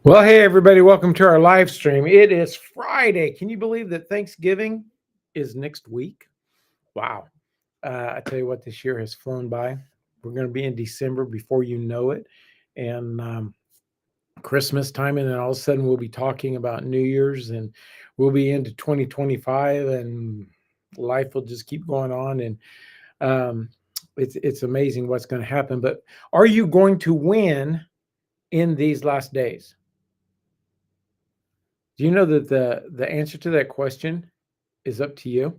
Well, hey, everybody, welcome to our live stream. It is Friday. Can you believe that Thanksgiving is next week? Wow. I tell you what, this year has flown by. We're going to be in December before you know it. And Christmas time. And then all of a sudden, we'll be talking about New Year's and we'll be into 2025 and life will just keep going on. And um, it's amazing what's going to happen. But are you going to win in these last days? Do you know that the answer to that question is up to you?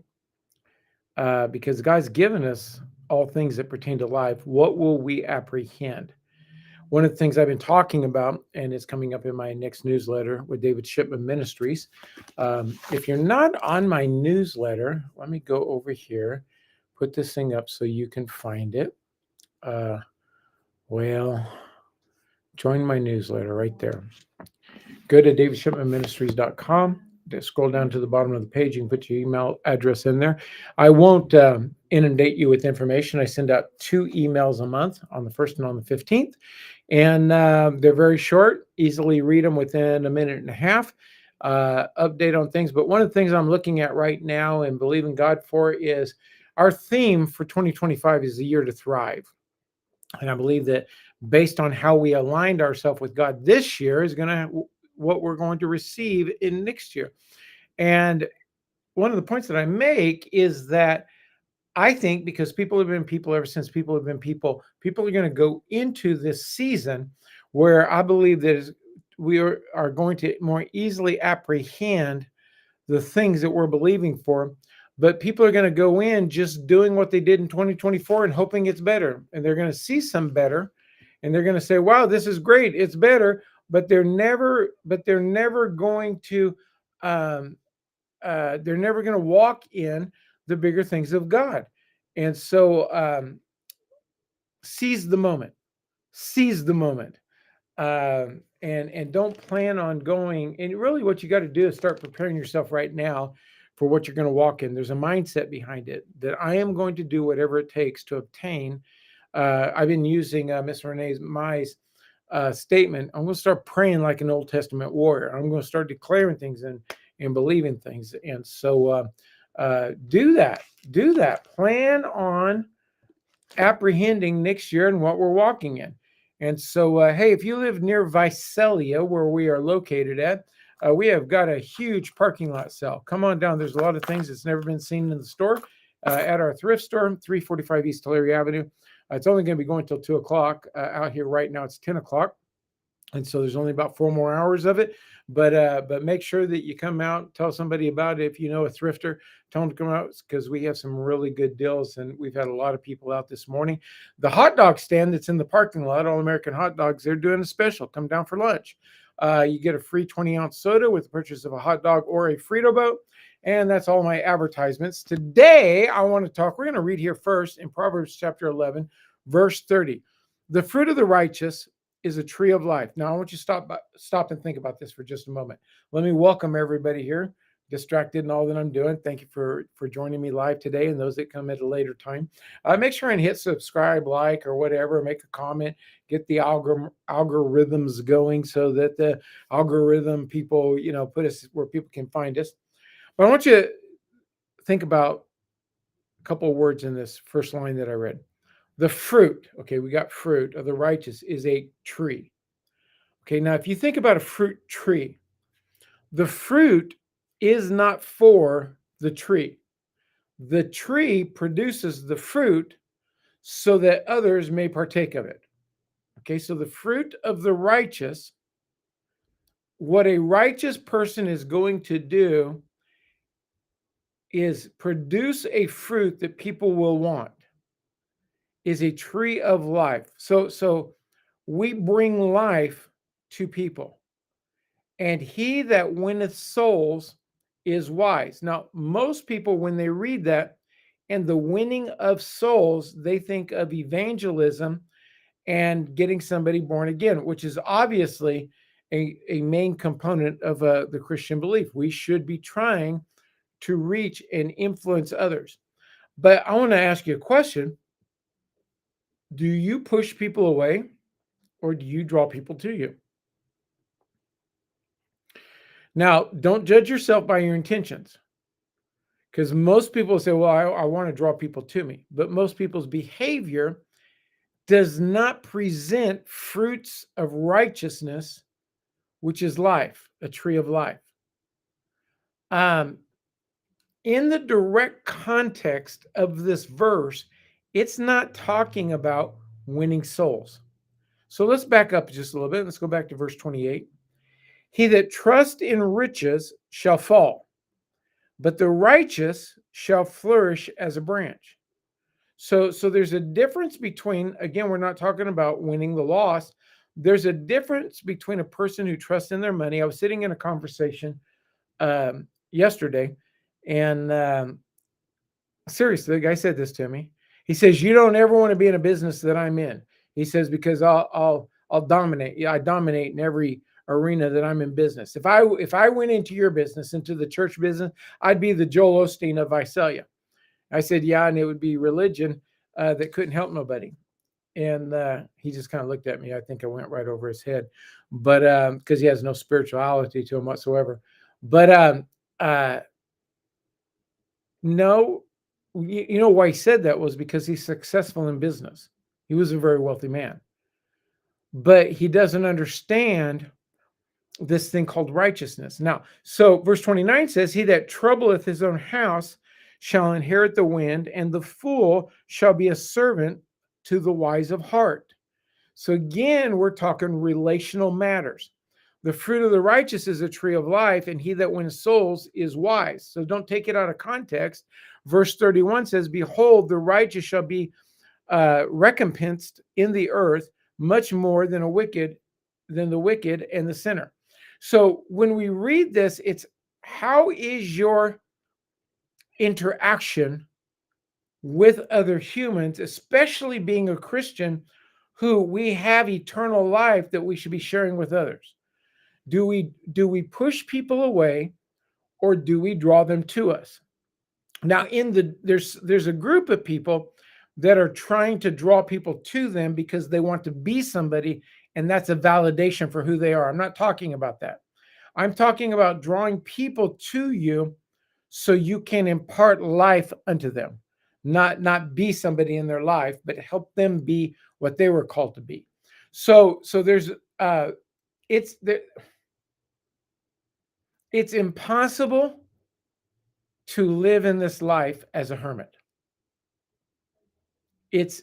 Because God's given us all things that pertain to life. What will we apprehend? One of the things I've been talking about, and it's coming up in my next newsletter with David Shipman Ministries. If you're not on my newsletter, let me go over here, put this thing up so you can find it. Uh, well, join my newsletter right there. Go to davidshipmanministries.com. Scroll down to the bottom of the page. You can put your email address in there. I won't inundate you with information. I send out 2 emails a month, on the 1st and on the 15th. And they're very short, easily read them within a minute and a half. Update on things. But one of the things I'm looking at right now and believing God for is our theme for 2025 is the year to thrive. And I believe that based on how we aligned ourselves with God this year is going to what we're going to receive in next year. And one of the points that I make is that I think because people have been people ever since people have been people, people are going to go into this season where I believe that we are going to more easily apprehend the things that we're believing for. But people are going to go in just doing what they did in 2024 and hoping it's better. And they're going to see some better. And they're going to say, wow, this is great. It's better. But they're never going to they're never going to walk in the bigger things of God. And so seize the moment. Seize the moment. And don't plan on going. And really, what you got to do is start preparing yourself right now for what you're going to walk in. There's a mindset behind it that I am going to do whatever it takes to obtain. I've been using Miss Renee Mai's statement. I'm going to start praying like an Old Testament warrior. I'm going to start declaring things and believing things. And so do that. Do that. Plan on apprehending next year and what we're walking in. And so, hey, if you live near Visalia, where we are located at, we have got a huge parking lot sale. Come on down. There's a lot of things that's never been seen in the store at our thrift store, 345 East Tulare Avenue. It's only going to be going till 2 o'clock. Out here right now, it's 10 o'clock. And so there's only about 4 more hours of it, but make sure that you come out, tell somebody about it. If you know a thrifter, tell them to come out because we have some really good deals, and we've had a lot of people out this morning. The hot dog stand that's in the parking lot, All American Hot Dogs, they're doing a special. Come down for lunch. You get a free 20-ounce soda with the purchase of a hot dog or a Frito boat. And that's all my advertisements. Today, I want to talk. We're going to read here first in Proverbs chapter 11, verse 30. The fruit of the righteous is a tree of life. Now, I want you to stop and think about this for just a moment. Let me welcome everybody here, distracted in all that I'm doing. Thank you for joining me live today, and those that come at a later time. Make sure and hit subscribe, like, or whatever. Make a comment. Get the algorithms going so that the algorithm people, put us where people can find us. But I want you to think about a couple of words in this first line that I read. The fruit, okay, we got fruit of the righteous is a tree. Okay, now if you think about a fruit tree, the fruit is not for the tree. The tree produces the fruit so that others may partake of it. Okay, so the fruit of the righteous, what a righteous person is going to do is produce a fruit that people will want. Is a tree of life. So we bring life to people. And he that winneth souls is wise. Now, most people, when they read that and the winning of souls, they think of evangelism and getting somebody born again, which is obviously a main component of the Christian belief. We should be trying to reach and influence others. But I want to ask you a question. Do you push people away or do you draw people to you? Now, don't judge yourself by your intentions, because most people say, well, I want to draw people to me. But most people's behavior does not present fruits of righteousness, which is life, a tree of life. In the direct context of this verse, it's not talking about winning souls. So let's back up just a little bit. Let's go back to verse 28. He that trusts in riches shall fall, but the righteous shall flourish as a branch. So there's a difference between, again, we're not talking about winning the lost. There's a difference between a person who trusts in their money. I was sitting in a conversation yesterday, and seriously, the guy said this to me. He says, "You don't ever want to be in a business that I'm in." He says, "Because I'll dominate. Yeah, I dominate in every arena that I'm in business. If I went into your business, into the church business, I'd be the Joel Osteen of Visalia." I said, "Yeah, and it would be religion that couldn't help nobody." And he just kind of looked at me. I think I went right over his head, but because he has no spirituality to him whatsoever. But no, you know why he said that was because he's successful in business. He was a very wealthy man, but he doesn't understand this thing called righteousness. Now, so verse 29 says, "He that troubleth his own house shall inherit the wind, and the fool shall be a servant to the wise of heart." So again, we're talking relational matters. The fruit of the righteous is a tree of life, and he that wins souls is wise. So don't take it out of context. Verse 31 says, "Behold, the righteous shall be recompensed in the earth much more than the wicked and the sinner." So when we read this, it's how is your interaction with other humans, especially being a Christian who we have eternal life that we should be sharing with others? Do we push people away, or do we draw them to us? Now, there's a group of people that are trying to draw people to them because they want to be somebody, and that's a validation for who they are. I'm not talking about that. I'm talking about drawing people to you so you can impart life unto them, not be somebody in their life, but help them be what they were called to be. So there's it's impossible to live in this life as a hermit. It's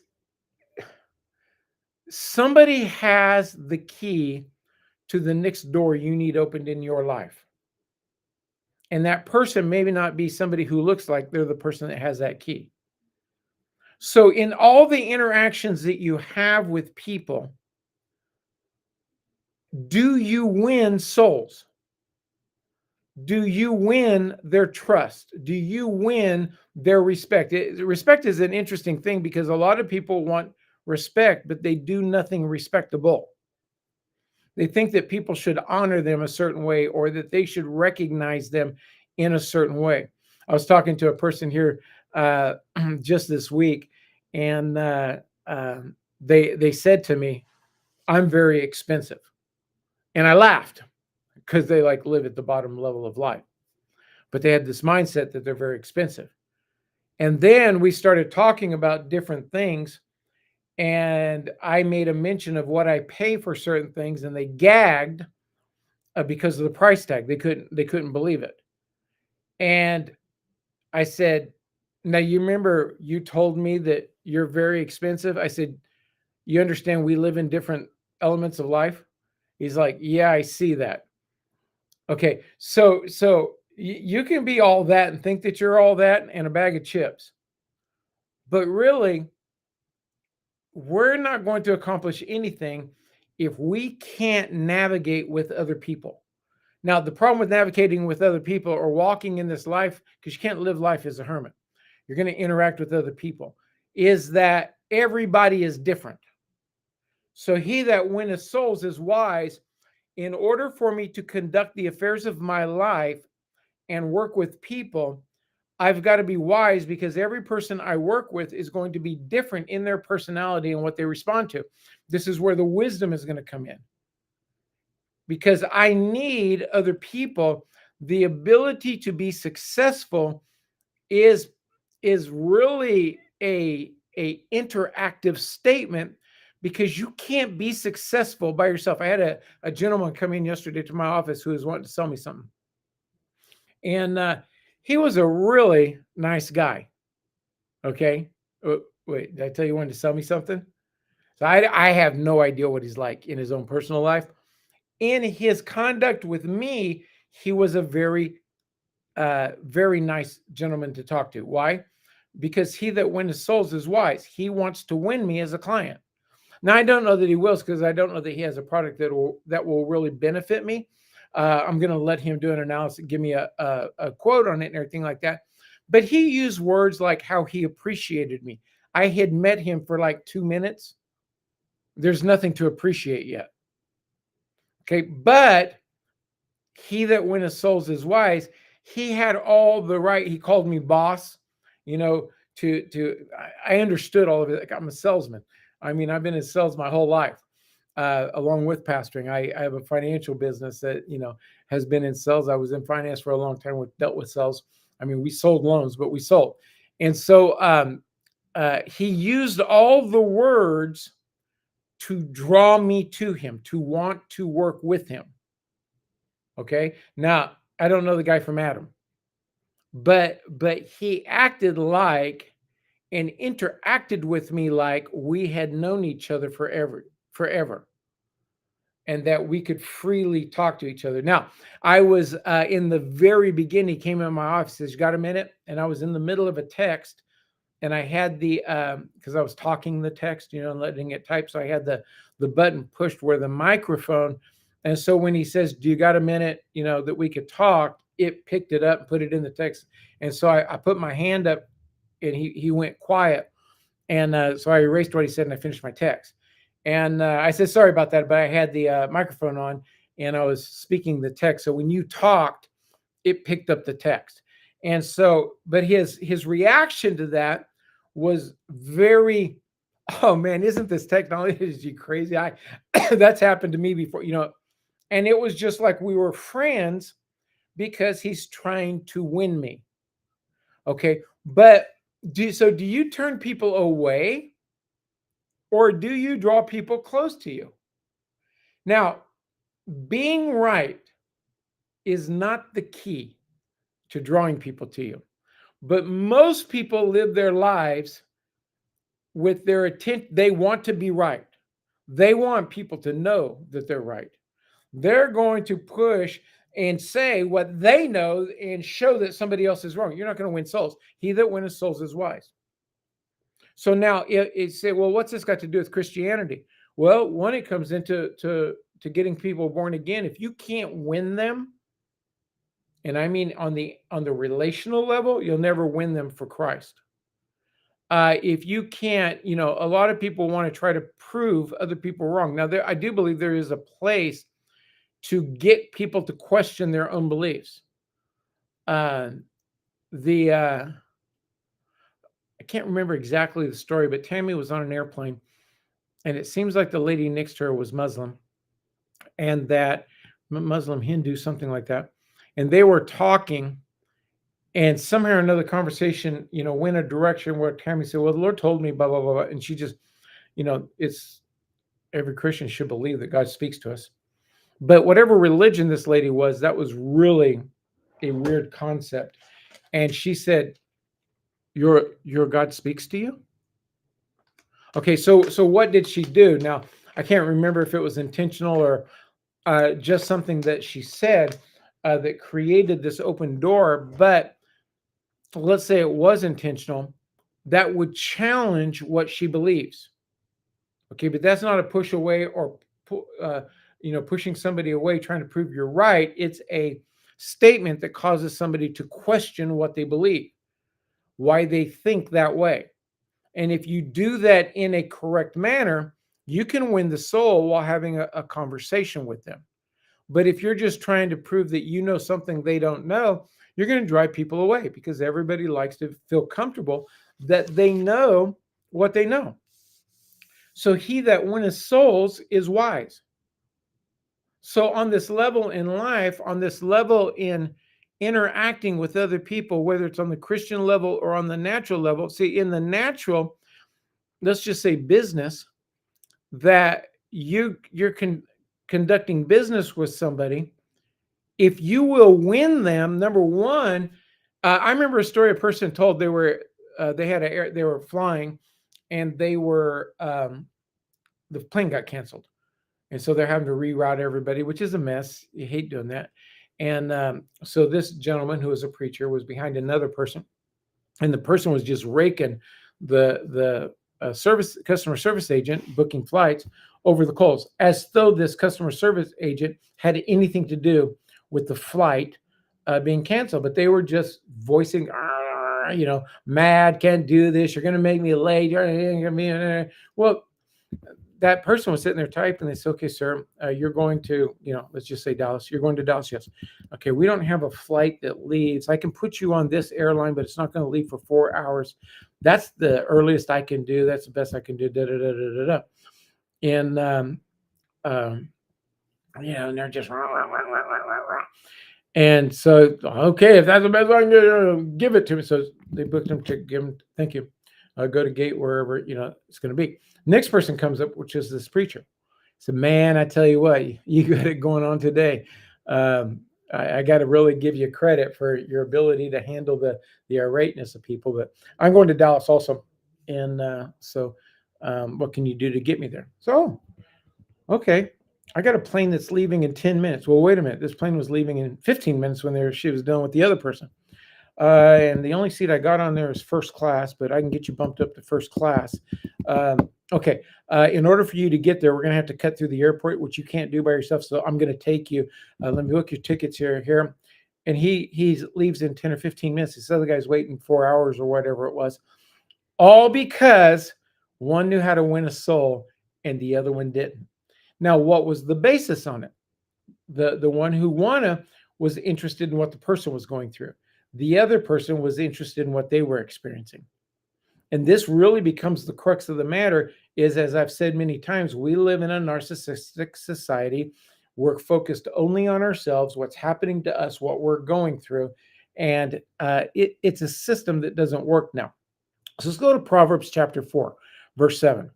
somebody has the key to the next door you need opened in your life. And that person maybe not be somebody who looks like they're the person that has that key. So in all the interactions that you have with people, do you win souls? Do you win their trust? Do you win their respect? Respect is an interesting thing because a lot of people want respect, but they do nothing respectable. They think that people should honor them a certain way, or that they should recognize them in a certain way. I was talking to a person here just this week, and they said to me, "I'm very expensive," and I laughed because they like live at the bottom level of life, but they had this mindset that they're very expensive. And then we started talking about different things, and I made a mention of what I pay for certain things, and they gagged because of the price tag. They couldn't believe it. And I said, "Now you remember you told me that you're very expensive." I said, "You understand we live in different elements of life?" He's like, "Yeah, I see that." Okay, so you can be all that and think that you're all that and a bag of chips, but really, we're not going to accomplish anything if we can't navigate with other people. Now, the problem with navigating with other people or walking in this life, because you can't live life as a hermit, you're going to interact with other people, is that everybody is different. So he that winneth souls is wise. In order for me to conduct the affairs of my life and work with people, I've got to be wise, because every person I work with is going to be different in their personality and what they respond to. This is where the wisdom is going to come in. because I need other people. The ability to be successful is really a interactive statement, because you can't be successful by yourself. I had a gentleman come in yesterday to my office who was wanting to sell me something, and he was a really nice guy. Okay. Wait, did I tell you he wanted to sell me something? So I have no idea what he's like in his own personal life. In his conduct with me, he was a very nice gentleman to talk to. Why? Because he that winneth souls is wise. He wants to win me as a client. Now, I don't know that he will, because I don't know that he has a product that will really benefit me. I'm going to let him do an analysis, give me a quote on it and everything like that. But he used words like how he appreciated me. I had met him for like 2 minutes. There's nothing to appreciate yet. Okay, but he that winneth souls is wise. He had all the right. He called me boss, you know, I understood all of it. Like, I'm a salesman. I mean, I've been in sales my whole life, along with pastoring. I have a financial business that, has been in sales. I was in finance for a long time. We dealt with sales. I mean, we sold loans, but we sold. And so he used all the words to draw me to him, to want to work with him. Okay. Now, I don't know the guy from Adam, but he acted like and interacted with me like we had known each other forever, and that we could freely talk to each other. Now, I was in the very beginning, he came in my office, says, "You got a minute?" And I was in the middle of a text, and I had the because I was talking the text, and letting it type, so I had the button pushed where the microphone. And so when he says, "Do you got a minute, that we could talk?" It picked it up and put it in the text. And so I put my hand up, and he went quiet. And so I erased what he said, and I finished my text. And I said, "Sorry about that," but I had the microphone on, and I was speaking the text. So when you talked, it picked up the text. And so, but his reaction to that was very, "Oh man, isn't this technology crazy?" That's happened to me before, and it was just like we were friends, because he's trying to win me. Okay. But do you turn people away, or do you draw people close to you? Now, being right is not the key to drawing people to you. But most people live their lives with their attention. They want to be right. They want people to know that they're right. They're going to push and say what they know and show that somebody else is wrong. You're not going to win souls. He that winneth souls is wise. So now it say, well, what's this got to do with Christianity? Well, one, it comes into to getting people born again. If you can't win them, and I mean on the relational level, you'll never win them for Christ. If you can't, a lot of people want to try to prove other people wrong. Now, I do believe there is a place to get people to question their own beliefs. I can't remember exactly the story, but Tammy was on an airplane, and it seems like the lady next to her was Muslim, and that Muslim, Hindu, something like that. And they were talking, and somehow or another conversation, went a direction where Tammy said, "Well, the Lord told me, blah, blah, blah, blah." And she just, it's every Christian should believe that God speaks to us. But whatever religion this lady was, that was really a weird concept. And she said, your God speaks to you? Okay, so what did she do? Now, I can't remember if it was intentional or just something that she said that created this open door. But let's say it was intentional, that would challenge what she believes. Okay, but that's not a push away or pushing somebody away, trying to prove you're right. It's a statement that causes somebody to question what they believe, why they think that way. And if you do that in a correct manner, you can win the soul while having a conversation with them. But if you're just trying to prove that you know something they don't know, you're going to drive people away, because everybody likes to feel comfortable that they know what they know. So he that winneth souls is wise. So on this level in life, on this level in interacting with other people, whether it's on the Christian level or on the natural level, see, in the natural, let's just say business, that you're conducting business with somebody. If you will win them, number one, I remember a story a person told. They were flying, and the plane got canceled, and so they're having to reroute everybody, which is a mess. You hate doing that. And so this gentleman, who was a preacher, was behind another person, and the person was just raking the service customer service agent booking flights over the coals, as though this customer service agent had anything to do with the flight being canceled. But they were just voicing, mad, can't do this. You're going to make me late. Well, that person was sitting there typing. They said, "Okay, sir, you're going to, let's just say Dallas. You're going to Dallas, yes. Okay, we don't have a flight that leaves. I can put you on this airline, but it's not going to leave for 4 hours. That's the earliest I can do. That's the best I can do." Da da da da da da. And and they're just rah, rah, rah, rah, rah, rah. And so, okay, if that's the best I can do, give it to me. So they booked him to give him, thank you. Go to gate wherever it's going to be. Next person comes up, which is this preacher. So, man, I tell you what, you got it going on today. I got to really give you credit for your ability to handle the irateness of people. But I'm going to Dallas also, and so what can you do to get me there? So, okay, I got a plane that's leaving in 10 minutes. Well, wait a minute. This plane was leaving in 15 minutes when she was done with the other person. And the only seat I got on there is first class, but I can get you bumped up to first class. Okay. In order for you to get there, we're going to have to cut through the airport, which you can't do by yourself. So I'm going to take you. Let me book your tickets here. And he leaves in 10 or 15 minutes. This other guy's waiting 4 hours or whatever it was. All because one knew how to win a soul and the other one didn't. Now, what was the basis on it? The one who won was interested in what the person was going through. The other person was interested in what they were experiencing. And this really becomes the crux of the matter is, as I've said many times, we live in a narcissistic society. We're focused only on ourselves, what's happening to us, what we're going through. And it's a system that doesn't work now. So let's go to Proverbs chapter 4, verse 7.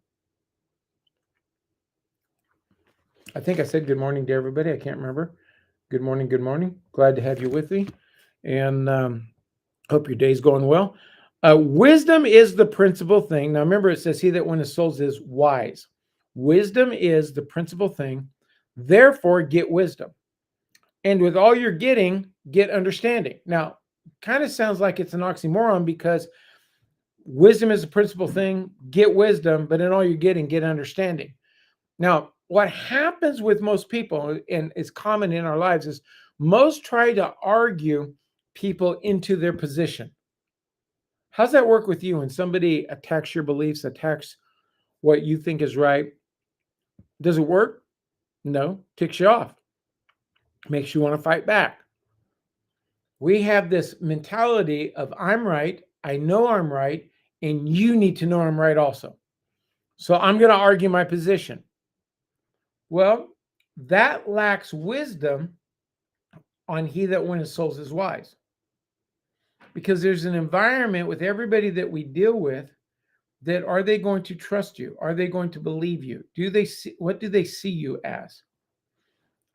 I think I said good morning to everybody. I can't remember. Good morning. Good morning. Glad to have you with me. And hope your day's going well. Wisdom is the principal thing. Now, remember, it says, he that winneth souls is wise. Wisdom is the principal thing. Therefore, get wisdom. And with all you're getting, get understanding. Now, kind of sounds like it's an oxymoron, because wisdom is the principal thing, get wisdom, but in all you're getting, get understanding. Now, what happens with most people, and is common in our lives, is most try to argue people into their position. How's that work with you when somebody attacks your beliefs, attacks what you think is right? Does it work? No, ticks you off. Makes you want to fight back. We have this mentality of I'm right, I know I'm right, and you need to know I'm right also. So I'm going to argue my position. Well, that lacks wisdom on he that winneth souls is wise. Because there's an environment with everybody that we deal with that, are they going to trust you? Are they going to believe you? What do they see you as?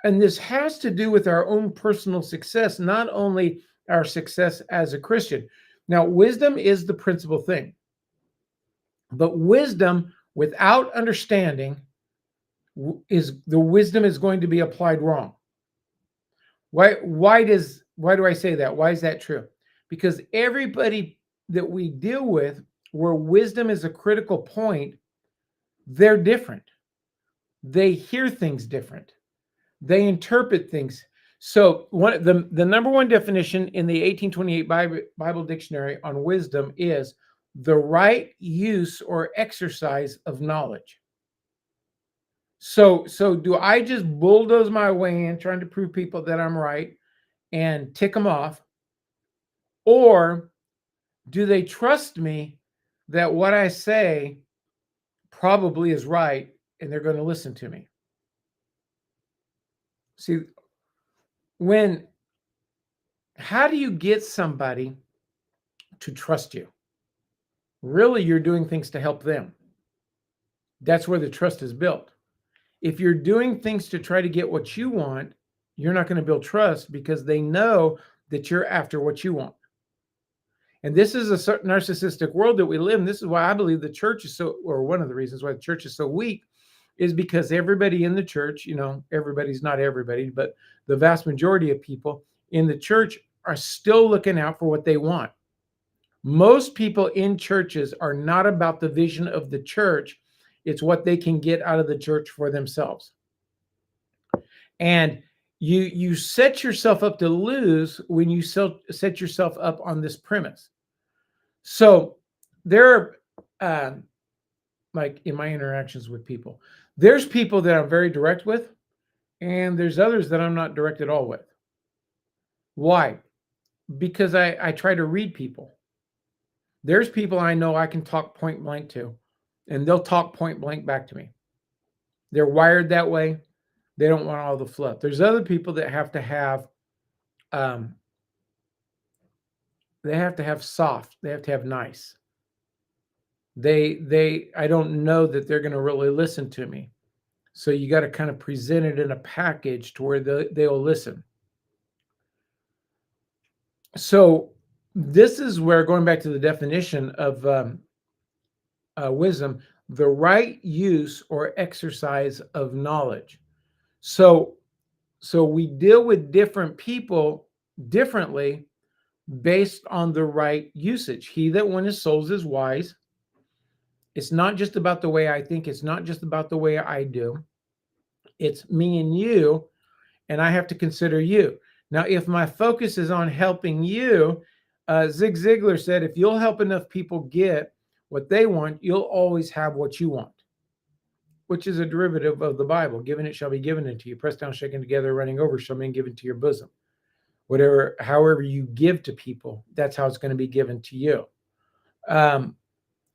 And this has to do with our own personal success, not only our success as a Christian. Now, wisdom is the principal thing. But wisdom without understanding wisdom is going to be applied wrong. Why do I say that? Why is that true? Because everybody that we deal with, where wisdom is a critical point, they're different. They hear things different. They interpret things. So the number one definition in the 1828 Bible Dictionary on wisdom is the right use or exercise of knowledge. So do I just bulldoze my way in trying to prove people that I'm right and tick them off? Or do they trust me that what I say probably is right and they're going to listen to me? See, how do you get somebody to trust you? Really, you're doing things to help them. That's where the trust is built. If you're doing things to try to get what you want, you're not going to build trust because they know that you're after what you want. And this is a certain narcissistic world that we live in. This is why I believe the church is so, or one of the reasons why the church is so weak, is because everybody in the church, everybody's not everybody, but the vast majority of people in the church are still looking out for what they want. Most people in churches are not about the vision of the church. It's what they can get out of the church for themselves. And you set yourself up to lose when you set yourself up on this premise. So there are, like in my interactions with people, there's people that I'm very direct with, and there's others that I'm not direct at all with. Why? Because I try to read people. There's people I know I can talk point blank to, and they'll talk point blank back to me. They're wired that way. They don't want all the fluff. There's other people that have to have soft. They have to have nice. I don't know that they're going to really listen to me. So you got to kind of present it in a package to where they'll listen. So this is where, going back to the definition of wisdom, the right use or exercise of knowledge. So we deal with different people differently based on the right usage. He that winneth souls is wise. It's not just about the way I think. It's not just about the way I do. It's me and you, and I have to consider you. Now, if my focus is on helping you, Zig Ziglar said, if you'll help enough people get what they want, you'll always have what you want, which is a derivative of the Bible. Given it shall be given unto you. Pressed down, shaken together, running over shall be given to your bosom. However you give to people, that's how it's going to be given to you.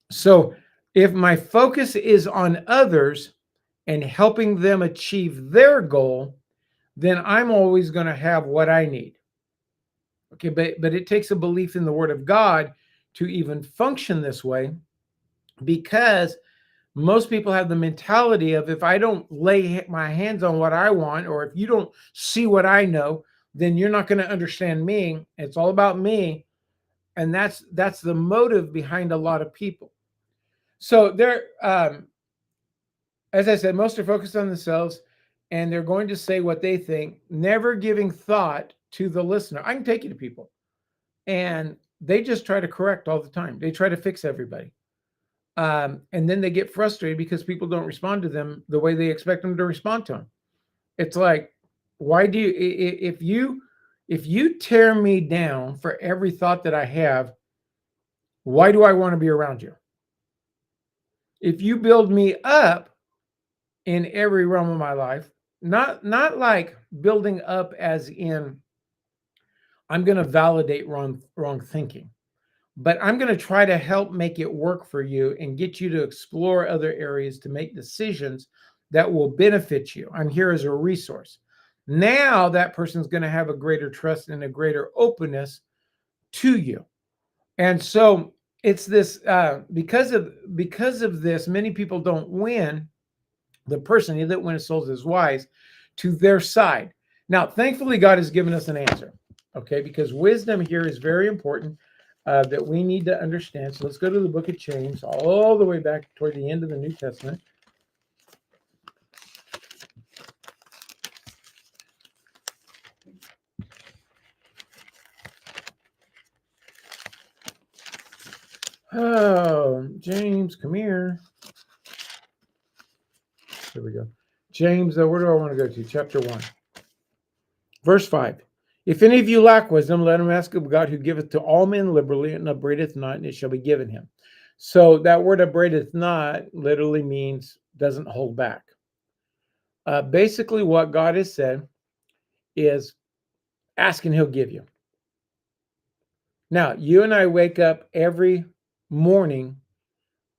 So if my focus is on others and helping them achieve their goal, then I'm always going to have what I need. Okay, but it takes a belief in the Word of God to even function this way, because most people have the mentality of, if I don't lay my hands on what I want, or if you don't see what I know, then you're not going to understand me. It's all about me. And that's the motive behind a lot of people. So as I said, most are focused on themselves, and they're going to say what they think, never giving thought to the listener. I can take you to people, and they just try to correct all the time. They try to fix everybody. And then they get frustrated because people don't respond to them the way they expect them to respond to them. It's like, why do you, if you tear me down for every thought that I have, why do I want to be around you? If you build me up in every realm of my life, not like building up as in I'm going to validate wrong thinking, but I'm going to try to help make it work for you and get you to explore other areas to make decisions that will benefit you. I'm here as a resource. Now that person's going to have a greater trust and a greater openness to you. And so it's this, because of this, many people don't win the person that winneth souls is wise to their side. Now, thankfully, God has given us an answer, okay? Because wisdom here is very important, that we need to understand. So let's go to the book of James, all the way back toward the end of the New Testament. Oh, James, come here. Here we go. James, where do I want to go to? Chapter 1. Verse 5. If any of you lack wisdom, let him ask of God, who giveth to all men liberally, and upbraideth not, and it shall be given him. So that word upbraideth not literally means doesn't hold back. Basically, what God has said is ask and he'll give you. Now, you and I wake up every morning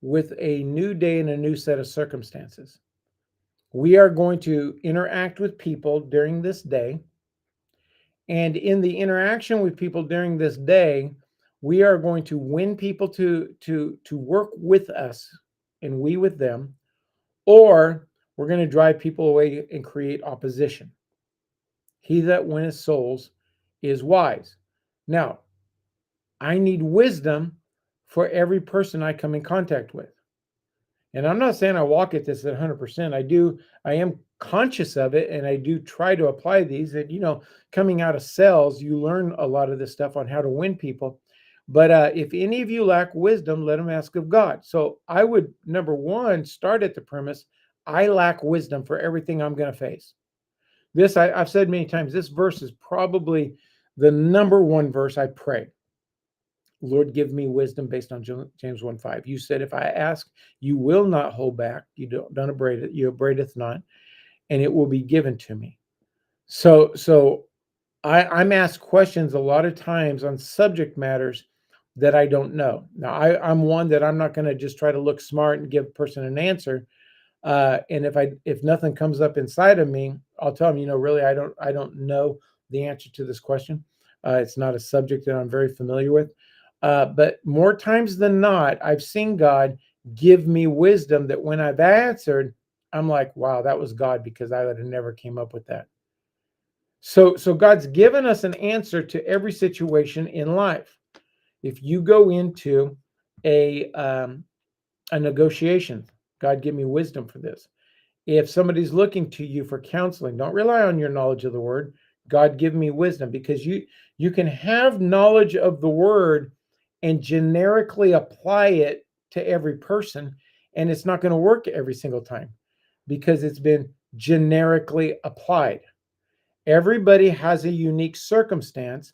with a new day and a new set of circumstances. We are going to interact with people during this day. And in the interaction with people during this day, we are going to win people to work with us and we with them, or we're going to drive people away and create opposition. He that winneth souls is wise. Now, I need wisdom for every person I come in contact with. And I'm not saying I walk at this at 100%. I am conscious of it, and I do try to apply these. And, coming out of sales, you learn a lot of this stuff on how to win people. But if any of you lack wisdom, let them ask of God. So I would, number one, start at the premise I lack wisdom for everything I'm going to face. This, I've said many times, this verse is probably the number one verse I pray. Lord, give me wisdom based on James 1:5. You said, if I ask, you will not hold back. You don't upbraid it. You upbraideth not, and it will be given to me. So I'm asked questions a lot of times on subject matters that I don't know. Now, I'm one that I'm not going to just try to look smart and give a person an answer. And if nothing comes up inside of me, I'll tell them, really, I don't know the answer to this question. It's not a subject that I'm very familiar with. But more times than not, I've seen God give me wisdom that when I've answered, I'm like, wow, that was God, because I would have never came up with that. So God's given us an answer to every situation in life. If you go into a negotiation, God, give me wisdom for this. If somebody's looking to you for counseling, don't rely on your knowledge of the word. God, give me wisdom, because you can have knowledge of the word and generically apply it to every person, and it's not going to work every single time because it's been generically applied. Everybody has a unique circumstance,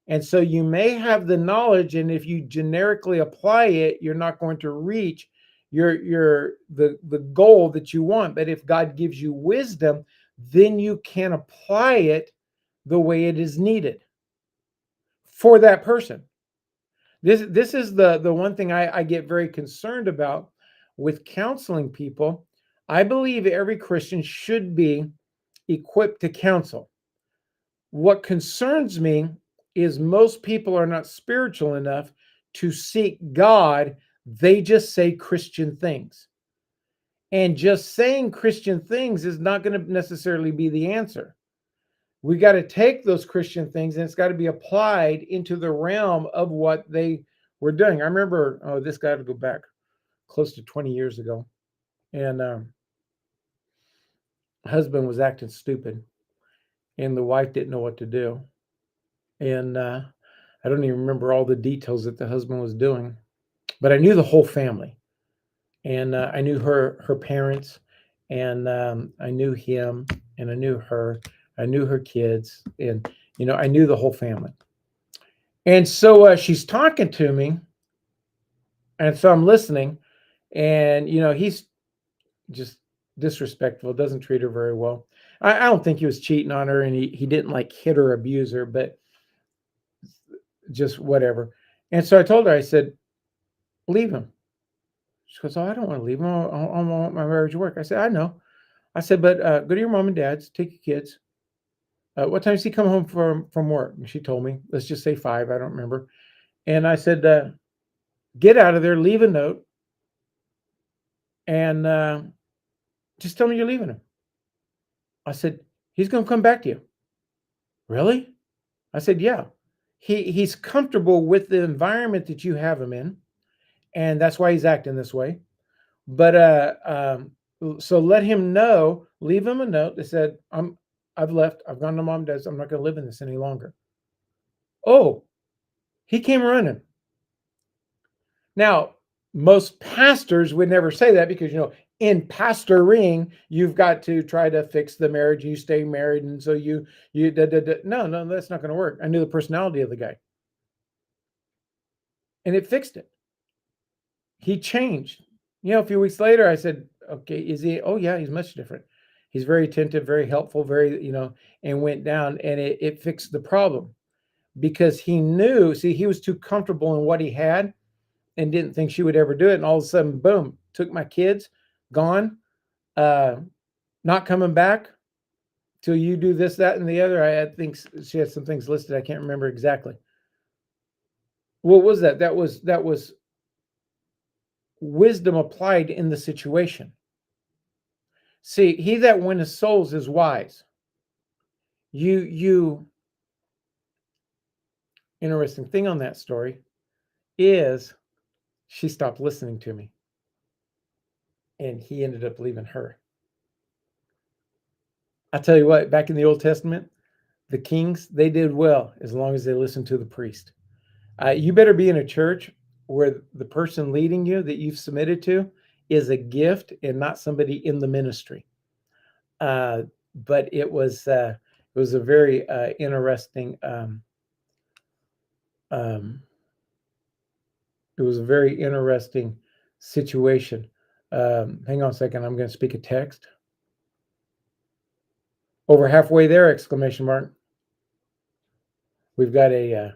and so you may have the knowledge, and if you generically apply it, you're not going to reach the goal that you want. But if God gives you wisdom, then you can apply it the way it is needed for that person. This is the one thing I get very concerned about with counseling people. I believe every Christian should be equipped to counsel. What concerns me is most people are not spiritual enough to seek God. They just say Christian things. And just saying Christian things is not going to necessarily be the answer. We got to take those Christian things and it's got to be applied into the realm of what they were doing. I remember, this got to go back close to 20 years ago. And husband was acting stupid and the wife didn't know what to do. And I don't even remember all the details that the husband was doing, but I knew the whole family. And I knew her parents, and I knew him, and I knew her. I knew her kids, and I knew the whole family. And so she's talking to me, and so I'm listening, and he's just disrespectful, doesn't treat her very well. I don't think he was cheating on her, and he didn't like hit or abuse her, but just whatever. And so I told her, I said, leave him. She goes, oh, I don't want to leave him. I want my marriage to work. I said, I know. I said, but go to your mom and dad's, take your kids. What time does he come home from work? And she told me, let's just say 5. I don't remember. And I said, get out of there, leave a note, and just tell me you're leaving him. I said, he's going to come back to you. Really? I said, yeah. He's comfortable with the environment that you have him in, and that's why he's acting this way. But so let him know, leave him a note that said, I've left, I've gone to mom and dad's, I'm not going to live in this any longer. Oh, he came running. Now, most pastors would never say that because, in pastoring, you've got to try to fix the marriage. You stay married. And so no, that's not going to work. I knew the personality of the guy. And it fixed it. He changed. A few weeks later, I said, okay, is he? Oh, yeah, he's much different. He's very attentive, very helpful, very, and went down, and it fixed the problem because he knew, he was too comfortable in what he had and didn't think she would ever do it. And all of a sudden, boom, took my kids, gone. Not coming back till you do this, that, and the other. I think she had some things listed. I can't remember exactly. What was that? That was wisdom applied in the situation. See, he that winneth souls is wise. You interesting thing on that story is she stopped listening to me and he ended up leaving her. I tell you what, back in the Old Testament, the kings, they did well as long as they listened to the priest. You better be in a church where the person leading you that you've submitted to is a gift and not somebody in the ministry. But it was a very interesting. It was a very interesting situation. Hang on a second. I'm going to speak a text. Over halfway there! Exclamation mark. We've got an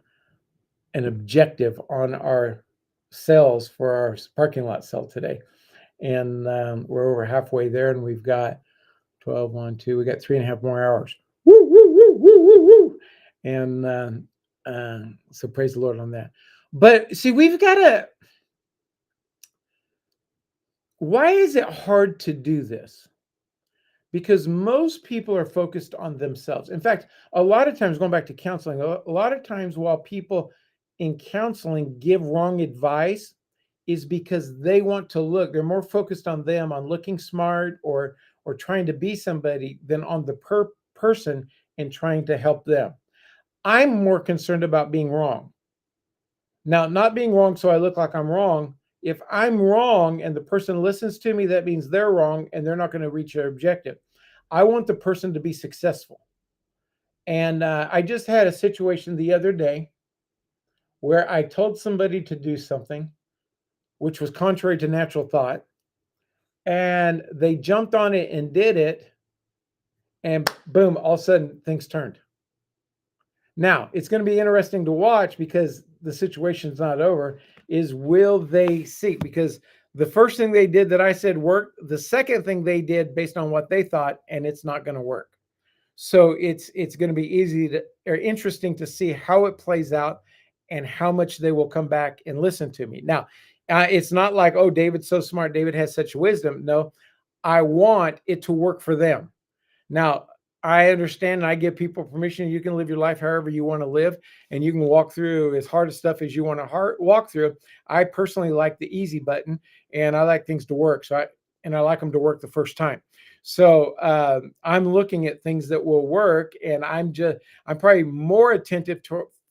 objective on our sales for our parking lot sale today, and we're over halfway there, and we've got 12, 1, 2. We got 3.5 more hours. Woo, woo, woo, woo, woo, woo. And so praise the Lord on that. But see, we've got to. Why is it hard to do this? Because most people are focused on themselves. In fact, a lot of times, going back to counseling, a lot of times while people in counseling give wrong advice is because they want to look, they're more focused on them, on looking smart or trying to be somebody than on the person and trying to help them. I'm more concerned about being wrong. Now, not being wrong so I look like I'm wrong. If I'm wrong and the person listens to me, that means they're wrong and they're not going to reach their objective. I want the person to be successful. And I just had a situation the other day where I told somebody to do something which was contrary to natural thought, and they jumped on it and did it, and boom, all of a sudden things turned. Now, it's going to be interesting to watch because the situation's not over, is will they see? Because the first thing they did that I said worked, the second thing they did based on what they thought, and it's not going to work. So it's going to be easy to or interesting to see how it plays out and how much they will come back and listen to me. Now, it's not like, oh, David's so smart, David has such wisdom. No, I want it to work for them. Now, I understand and I give people permission. You can live your life however you want to live, and you can walk through as hard of stuff as you want to walk through. I personally like the easy button, and I like things to work. I like them to work the first time. So I'm looking at things that will work, and I'm probably more attentive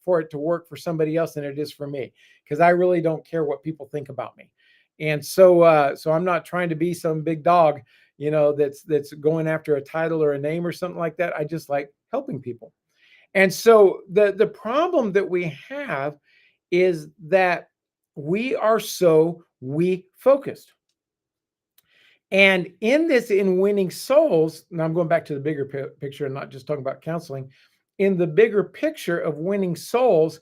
for it to work for somebody else than it is for me, because I really don't care what people think about me. And so I'm not trying to be some big dog, that's going after a title or a name or something like that. I just like helping people. And so the problem that we have is that we are so we focused. And in winning souls, now I'm going back to the bigger picture and not just talking about counseling. In the bigger picture of winning souls,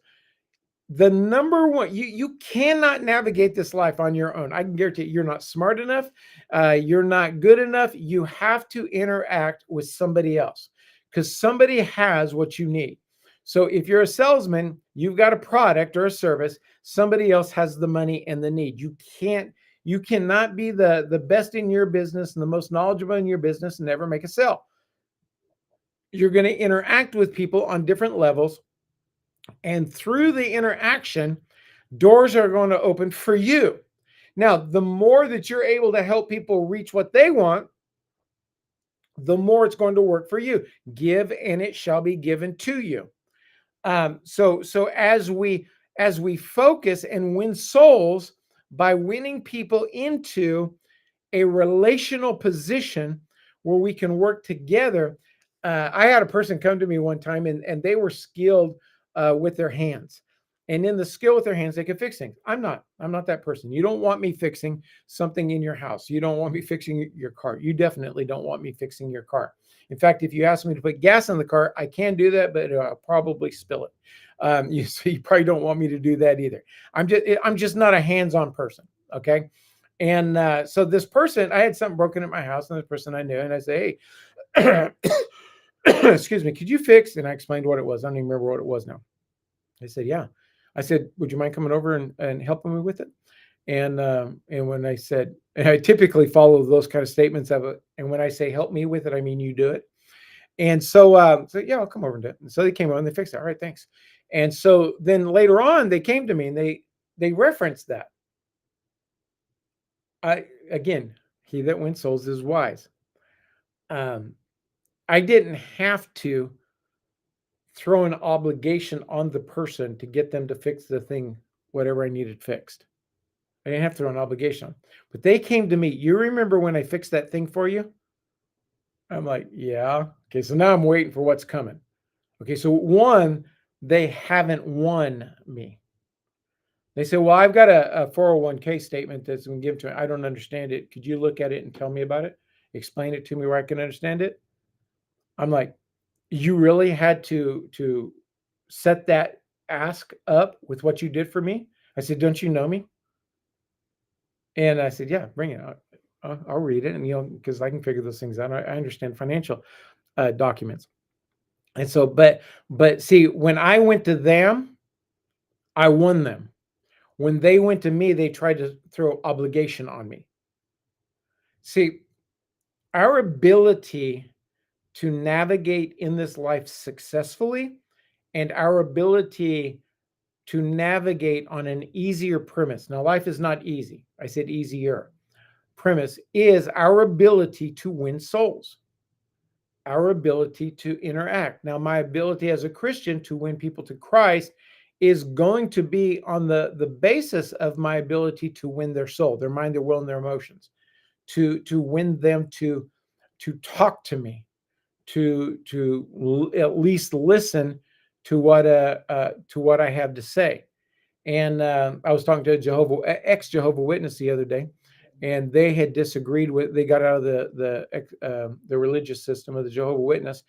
the number one, you cannot navigate this life on your own. I can guarantee you're not smart enough. You're not good enough. You have to interact with somebody else because somebody has what you need. So if you're a salesman, you've got a product or a service. Somebody else has the money and the need. You cannot be the best in your business and the most knowledgeable in your business and never make a sale. You're going to interact with people on different levels. And through the interaction, doors are going to open for you. Now, the more that you're able to help people reach what they want, the more it's going to work for you. Give and it shall be given to you. So as we focus and win souls by winning people into a relational position where we can work together. I had a person come to me one time and they were skilled with their hands. And in the skill with their hands, they could fix things. I'm not that person. You don't want me fixing something in your house. You don't want me fixing your car. You definitely don't want me fixing your car. In fact, if you ask me to put gas in the car, I can do that, but I'll probably spill it. You probably don't want me to do that either. I'm just not a hands-on person. Okay. And so this person, I had something broken at my house, and this person I knew, and I say, hey, excuse me, could you fix? And I explained what it was. I don't even remember what it was now. They said, yeah. I said, would you mind coming over and helping me with it? And when I said, and I typically follow those kind of statements of it. And when I say help me with it, I mean you do it. And so yeah, I'll come over and do it. And so they came over and they fixed it. All right, thanks. And so then later on, they came to me and they referenced that. Again, he that wins souls is wise. I didn't have to throw an obligation on the person to get them to fix the thing, whatever I needed fixed. I didn't have to throw an obligation on. But they came to me. You remember when I fixed that thing for you? I'm like, yeah. Okay, so now I'm waiting for what's coming. Okay, so one, they haven't won me. They say, well, I've got a 401k statement that's been given to me. I don't understand it. Could you look at it and tell me about it? Explain it to me where I can understand it. I'm like, you really had to set that ask up with what you did for me? I said, don't you know me? And I said, yeah, bring it. I'll read it, and because I can figure those things out. I understand financial documents. And so, but see, when I went to them, I won them. When they went to me, they tried to throw obligation on me. See, our ability to navigate in this life successfully and our ability to navigate on an easier premise. Now, life is not easy. I said easier. Premise is our ability to win souls, our ability to interact. Now, my ability as a Christian to win people to Christ is going to be on the basis of my ability to win their soul, their mind, their will, and their emotions, to win them to talk to me, to at least listen to what I have to say. And I was talking to a ex-Jehovah Witness the other day, and they had disagreed with. They got out of the religious system of the Jehovah Witness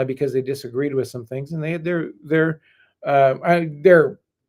because they disagreed with some things, and they had their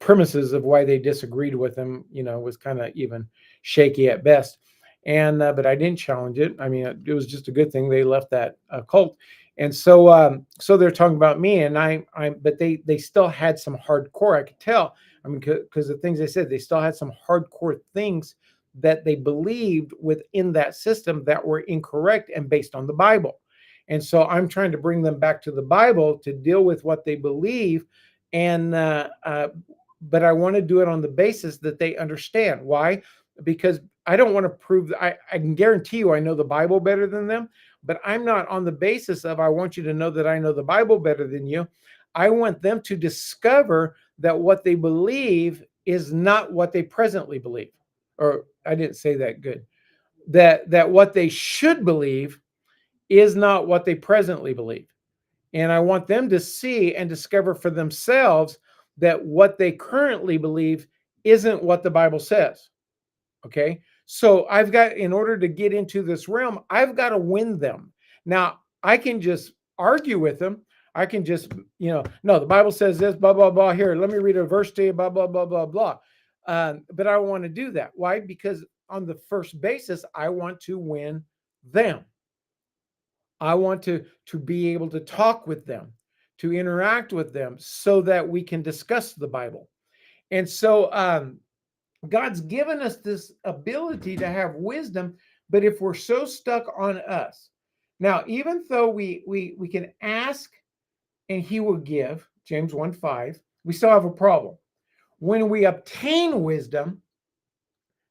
premises of why they disagreed with them. Was kind of even shaky at best. And but I didn't challenge it. I mean, it was just a good thing they left that cult. And so they're talking about me, and but they still had some hardcore. I could tell. I mean, because the things they said, they still had some hardcore things that they believed within that system that were incorrect and based on the Bible. And so I'm trying to bring them back to the Bible to deal with what they believe. And but I want to do it on the basis that they understand. Why? Because I don't want to prove that I can guarantee you I know the Bible better than them, but I'm not on the basis of I want you to know that I know the Bible better than you. I want them to discover that what they believe is not what they presently believe. Or I didn't say that good. That what they should believe is not what they presently believe. And I want them to see and discover for themselves that what they currently believe isn't what the Bible says. Okay. So in order to get into this realm, I've got to win them. Now, I can just argue with them. I can just, no, the Bible says this, blah, blah, blah. Here, let me read a verse to you, blah, blah, blah, blah, blah. But I don't want to do that. Why? Because on the first basis, I want to win them. I want to be able to talk with them, to interact with them so that we can discuss the Bible. And so God's given us this ability to have wisdom, but if we're so stuck on us, now, even though we can ask and he will give, James 1:5, we still have a problem. When we obtain wisdom,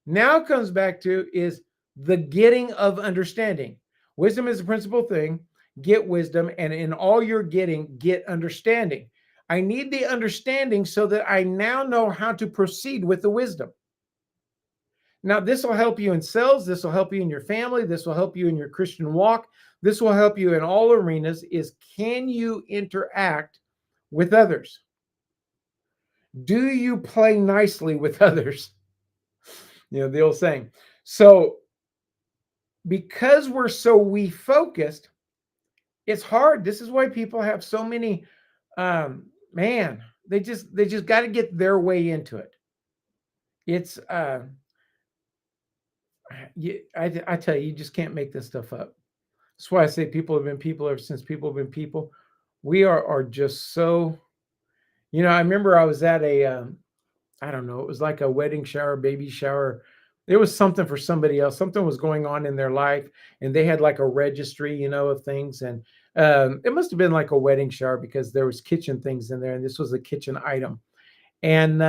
now comes back to is the getting of understanding. Wisdom is the principal thing. Get wisdom, and in all you're getting, get understanding. I need the understanding so that I now know how to proceed with the wisdom. Now, this will help you in sales. This will help you in your family. This will help you in your Christian walk. This will help you in all arenas. Is can you interact with others? Do you play nicely with others? The old saying. So, because we're so we focused, it's hard. This is why people have so many. They just got to get their way into it. It's I tell you, you just can't make this stuff up. That's why I say people have been people ever since people have been people. We are just so, I remember I was at I don't know, it was like a wedding shower, baby shower. It was something for somebody else. Something was going on in their life, and they had like a registry, of things. And it must have been like a wedding shower because there was kitchen things in there, and this was a kitchen item. And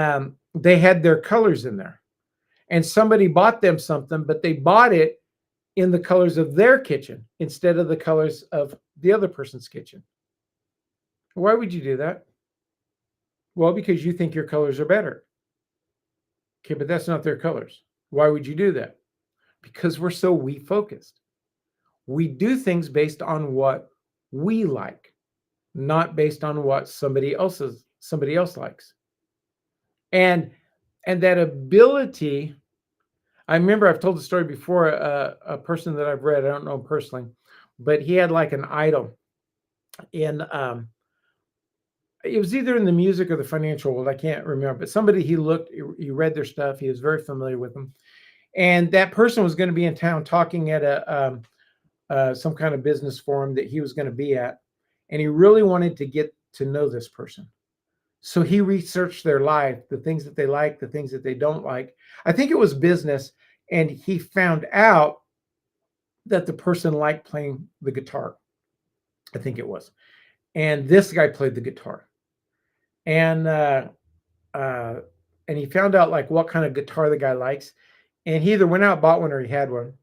they had their colors in there. And somebody bought them something, but they bought it in the colors of their kitchen instead of the colors of the other person's kitchen. Why would you do that? Well, because you think your colors are better. Okay, but that's not their colors. Why would you do that? Because we're so we focused. We do things based on what we like, not based on what somebody else likes. And that ability, I remember I've told the story before, a person that I've read, I don't know him personally, but he had like an idol in it was either in the music or the financial world, I can't remember, but somebody he read their stuff, he was very familiar with them. And that person was going to be in town talking at some kind of business forum that he was going to be at, and he really wanted to get to know this person. So he researched their life, the things that they like, the things that they don't like. I think it was business, and he found out that the person liked playing the guitar. I think it was, and this guy played the guitar, and uh, and he found out like what kind of guitar the guy likes, and he either went out, bought one, or he had one.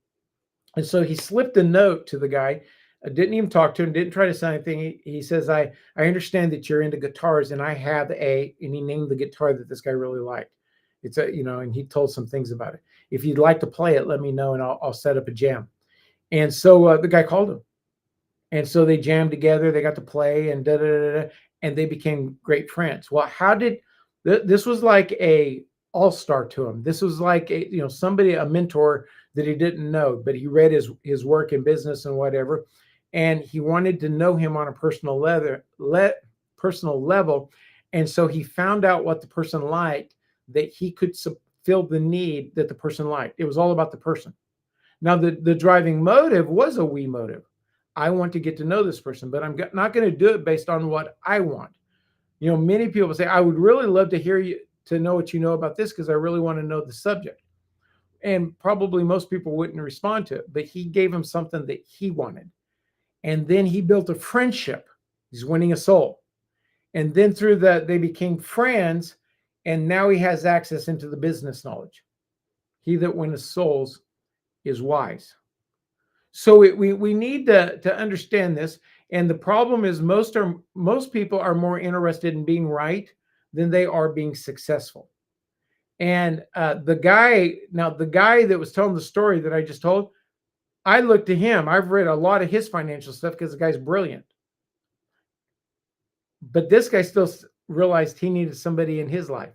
And so he slipped a note to the guy, didn't even talk to him, didn't try to say anything. He says, I understand that you're into guitars, and I have and he named the guitar that this guy really liked. It's and he told some things about it. If you'd like to play it, let me know, and I'll set up a jam. And so the guy called him. And so they jammed together, they got to play, and and they became great friends. Well, this was like a all-star to him. This was like somebody, a mentor that he didn't know, but he read his work in business and whatever, and he wanted to know him on a personal level. And so he found out what the person liked, that he could fill the need that the person liked. It was all about the person. Now the driving motive was a we motive. I want to get to know this person, but I'm not going to do it based on what I want. Many people say, I would really love to hear you, to know what you know about this, because I really want to know the subject. And probably most people wouldn't respond to it, but he gave him something that he wanted. And then he built a friendship. He's winning a soul. And then through that, they became friends. And now he has access into the business knowledge. He that winneth souls is wise. So we need to understand this. And the problem is most people are more interested in being right than they are being successful. And the guy that was telling the story that I just told, I looked to him. I've read a lot of his financial stuff because the guy's brilliant. But this guy still realized he needed somebody in his life.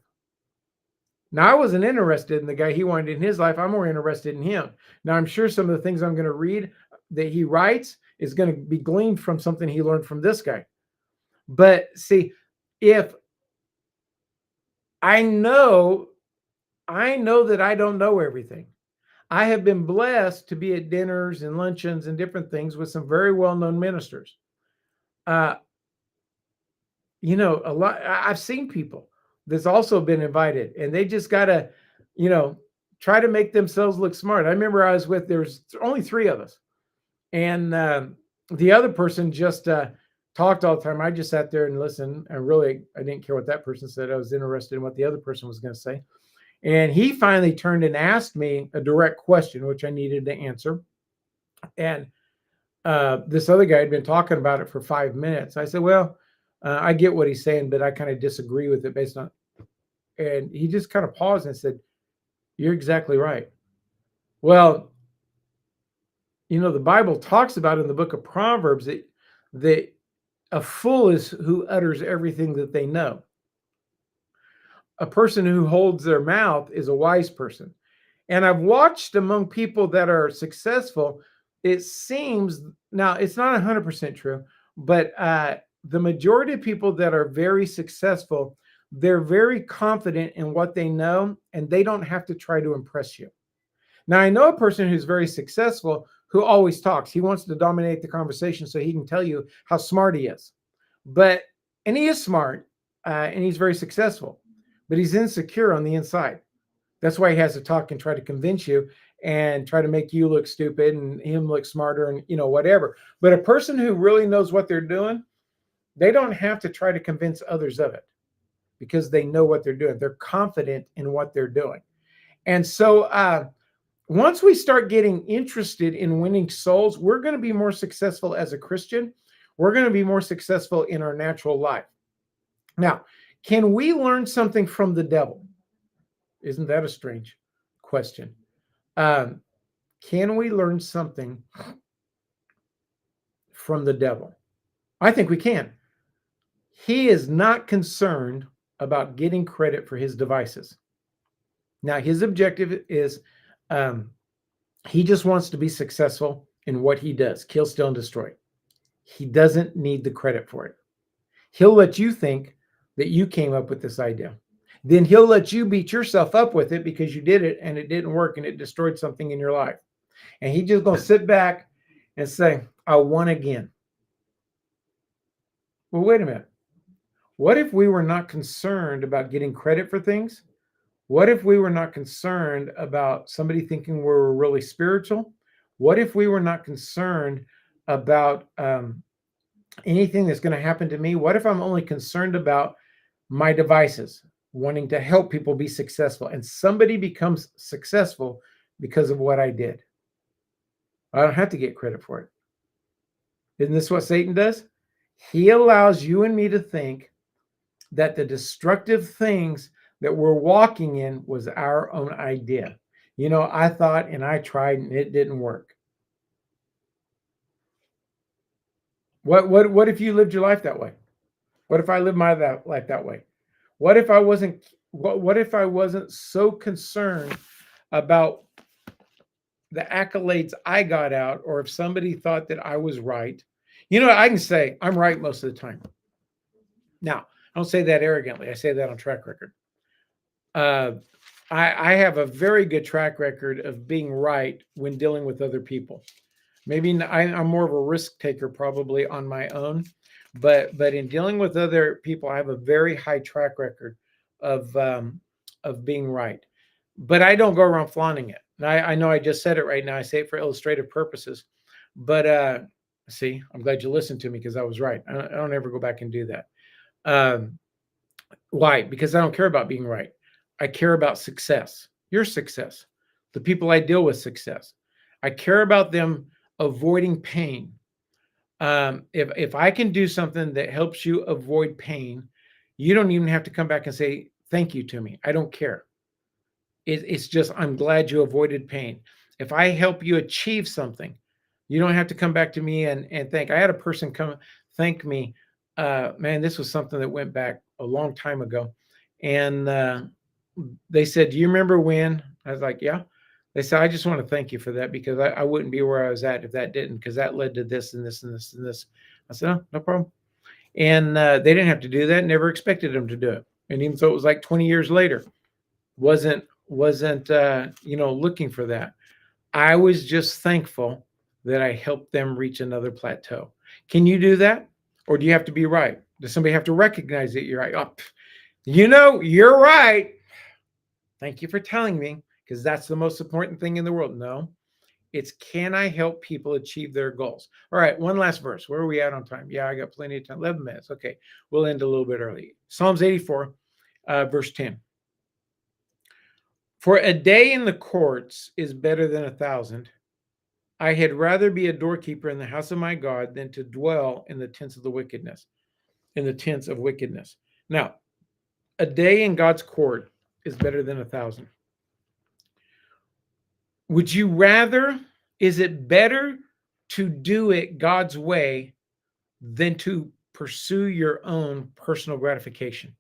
Now, I wasn't interested in the guy he wanted in his life. I'm more interested in him. Now, I'm sure some of the things I'm going to read that he writes is going to be gleaned from something he learned from this guy. But see, if I know that I don't know everything. I have been blessed to be at dinners and luncheons and different things with some very well-known ministers. A lot. I've seen people that's also been invited, and they just got to, try to make themselves look smart. I remember I was there's only 3 of us, and the other person just talked all the time. I just sat there and listened. I didn't care what that person said. I was interested in what the other person was going to say. And he finally turned and asked me a direct question, which I needed to answer. And this other guy had been talking about it for 5 minutes. I said, well, I get what he's saying, but I kind of disagree with it based on. And he just kind of paused and said, you're exactly right. Well, the Bible talks about in the book of Proverbs that a fool is who utters everything that they know. A person who holds their mouth is a wise person. And I've watched among people that are successful, it seems, now it's not 100% true, but the majority of people that are very successful, they're very confident in what they know, and they don't have to try to impress you. Now, I know a person who's very successful who always talks. He wants to dominate the conversation so he can tell you how smart he is. But, and he is smart, and he's very successful, but he's insecure on the inside. That's why he has to talk and try to convince you and try to make you look stupid and him look smarter and, whatever. But a person who really knows what they're doing, they don't have to try to convince others of it because they know what they're doing. They're confident in what they're doing. And so once we start getting interested in winning souls, we're going to be more successful as a Christian. We're going to be more successful in our natural life. Now, can we learn something from the devil? Isn't that a strange question? Can we learn something from the devil? I think we can. He is not concerned about getting credit for his devices. Now, his objective is he just wants to be successful in what he does, kill, steal, and destroy. He doesn't need the credit for it. He'll let you think that you came up with this idea. Then he'll let you beat yourself up with it because you did it and it didn't work and it destroyed something in your life. And he's just going to sit back and say, I won again. Well, wait a minute. What if we were not concerned about getting credit for things? What if we were not concerned about somebody thinking we were really spiritual? What if we were not concerned about anything that's going to happen to me? What if I'm only concerned about my devices, wanting to help people be successful, and somebody becomes successful because of what I did? I don't have to get credit for it. Isn't this what Satan does? He allows you and me to think that the destructive things that we're walking in was our own idea. I thought and I tried and it didn't work. What if you lived your life that way? What if I lived my life that way? What if I wasn't so concerned about the accolades I got out, or if somebody thought that I was right? I can say I'm right most of the time. Now, I don't say that arrogantly. I say that on track record. I have a very good track record of being right when dealing with other people. Maybe I'm more of a risk taker probably on my own, but in dealing with other people, I have a very high track record of being right. But I don't go around flaunting it. And I know I just said it right now. I say it for illustrative purposes. But see, I'm glad you listened to me because I was right. I don't ever go back and do that. Why? Because I don't care about being right. I care about success, your success, the people I deal with success. I care about them avoiding pain. If I can do something that helps you avoid pain, you don't even have to come back and say thank you to me. I don't care. It's just, I'm glad you avoided pain. If I help you achieve something, you don't have to come back to me and thank. I had a person come thank me. Man, this was something that went back a long time ago. And they said, do you remember when? I was like, yeah. They said, I just want to thank you for that because I wouldn't be where I was at if that didn't, because that led to this and this and this and this. I said, oh, no problem. And they didn't have to do that. Never expected them to do it. And even though it was like 20 years later, wasn't looking for that. I was just thankful that I helped them reach another plateau. Can you do that? Or do you have to be right? Does somebody have to recognize that you're right? Oh, you're right. Thank you for telling me, because that's the most important thing in the world. No, it's, can I help people achieve their goals? All right, one last verse. Where are we at on time? Yeah, I got plenty of time. 11 minutes. Okay, we'll end a little bit early. Psalms 84, verse 10. For a day in the courts is better than 1,000. I had rather be a doorkeeper in the house of my God than to dwell in the tents of wickedness. Now, a day in God's court is better than 1,000. Would you rather, is it better to do it God's way than to pursue your own personal gratification?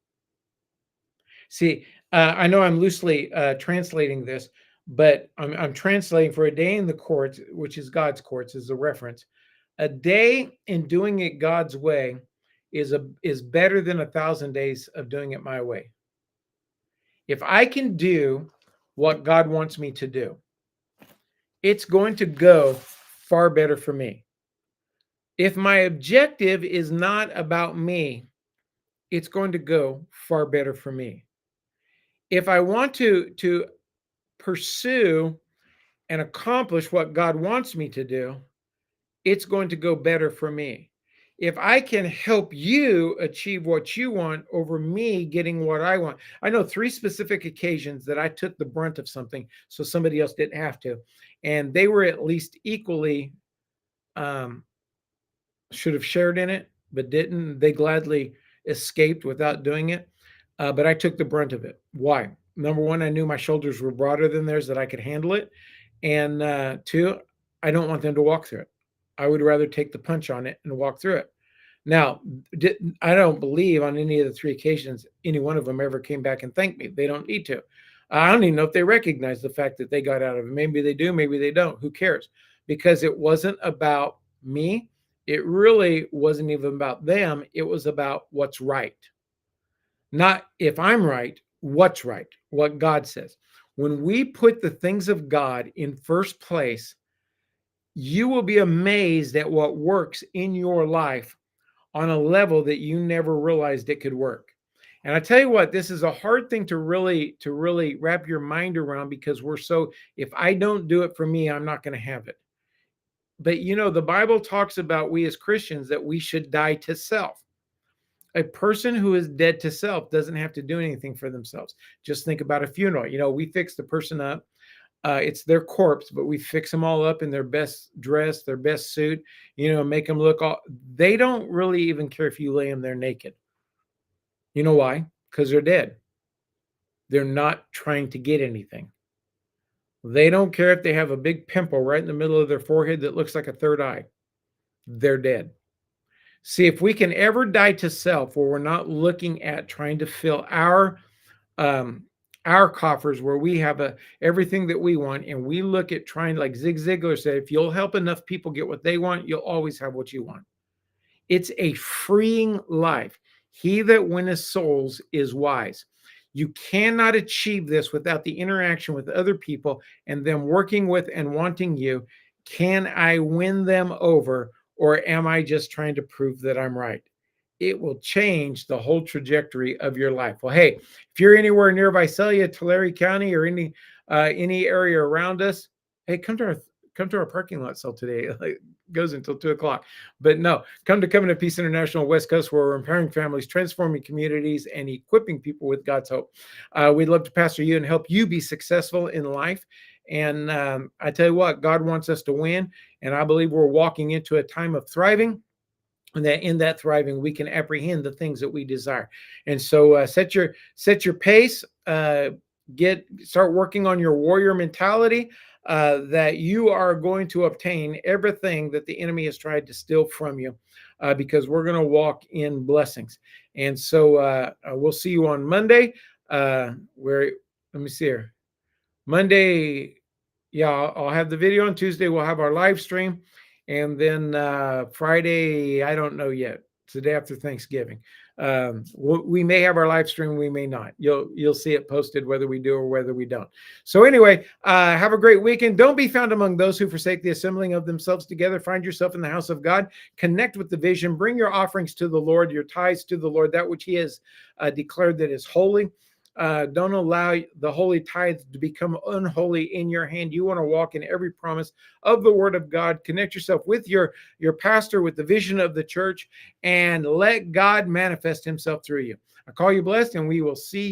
See, I know I'm loosely translating this, but I'm translating for a day in the courts, which is God's courts, is a reference. A day in doing it God's way is better than 1,000 days of doing it my way. If I can do what God wants me to do, it's going to go far better for me. If my objective is not about me, it's going to go far better for me. If I want to pursue and accomplish what God wants me to do, it's going to go better for me. If I can help you achieve what you want over me getting what I want. I know 3 specific occasions that I took the brunt of something so somebody else didn't have to. And they were at least equally um, should have shared in it, but didn't. They gladly escaped without doing it. But I took the brunt of it. Why? Number one, I knew my shoulders were broader than theirs, that I could handle it. And two, I don't want them to walk through it. I would rather take the punch on it and walk through it. Now, I don't believe on any of the 3 occasions any one of them ever came back and thanked me. They don't need to. I don't even know if they recognize the fact that they got out of it. Maybe they do, maybe they don't. Who cares? Because it wasn't about me. It really wasn't even about them. It was about what's right. Not if I'm right, what's right, what God says. When we put the things of God in first place, you will be amazed at what works in your life on a level that you never realized it could work. And I tell you what, this is a hard thing to really wrap your mind around, because we're so, if I don't do it for me, I'm not going to have it. But you know, the Bible talks about we as Christians that we should die to self. A person who is dead to self doesn't have to do anything for themselves. Just think about a funeral. You know, we fix the person up. It's their corpse, but we fix them all up in their best dress, their best suit, you know, make them look all, they don't really even care if you lay them there naked. You know why? Because they're dead. They're not trying to get anything. They don't care if they have a big pimple right in the middle of their forehead that looks like a third eye. They're dead. See, if we can ever die to self, where we're not looking at trying to fill our coffers, where we have everything that we want, and we look at trying, like Zig Ziglar said, if you'll help enough people get what they want, you'll always have what you want. It's a freeing life. He that winneth souls is wise. You cannot achieve this without the interaction with other people and them working with and wanting you. Can I win them over, or am I just trying to prove that I'm right? It will change the whole trajectory of your life. Well, hey, if you're anywhere near Visalia, Tulare County, or any area around us, hey, come to our parking lot sale today. It goes until 2:00. But no, come to Covenant Peace International West Coast, where we're empowering families, transforming communities, and equipping people with God's hope. We'd love to pastor you and help you be successful in life. And I tell you what, God wants us to win. And I believe we're walking into a time of thriving, and that in that thriving we can apprehend the things that we desire. And so set your pace, start working on your warrior mentality, that you are going to obtain everything that the enemy has tried to steal from you, because we're going to walk in blessings. And so we'll see you on Monday, where, let me see here, Monday, yeah, I'll have the video. On Tuesday we'll have our live stream. And then Friday, I don't know yet. It's the day after Thanksgiving. We may have our live stream, we may not. You'll see it posted whether we do or whether we don't. So anyway, have a great weekend. Don't be found among those who forsake the assembling of themselves together. Find yourself in the house of God. Connect with the vision. Bring your offerings to the Lord, your tithes to the Lord, that which He has declared that is holy. Don't allow the holy tithes to become unholy in your hand. You want to walk in every promise of the Word of God. Connect yourself with your pastor, with the vision of the church, and let God manifest Himself through you. I call you blessed, and we will see you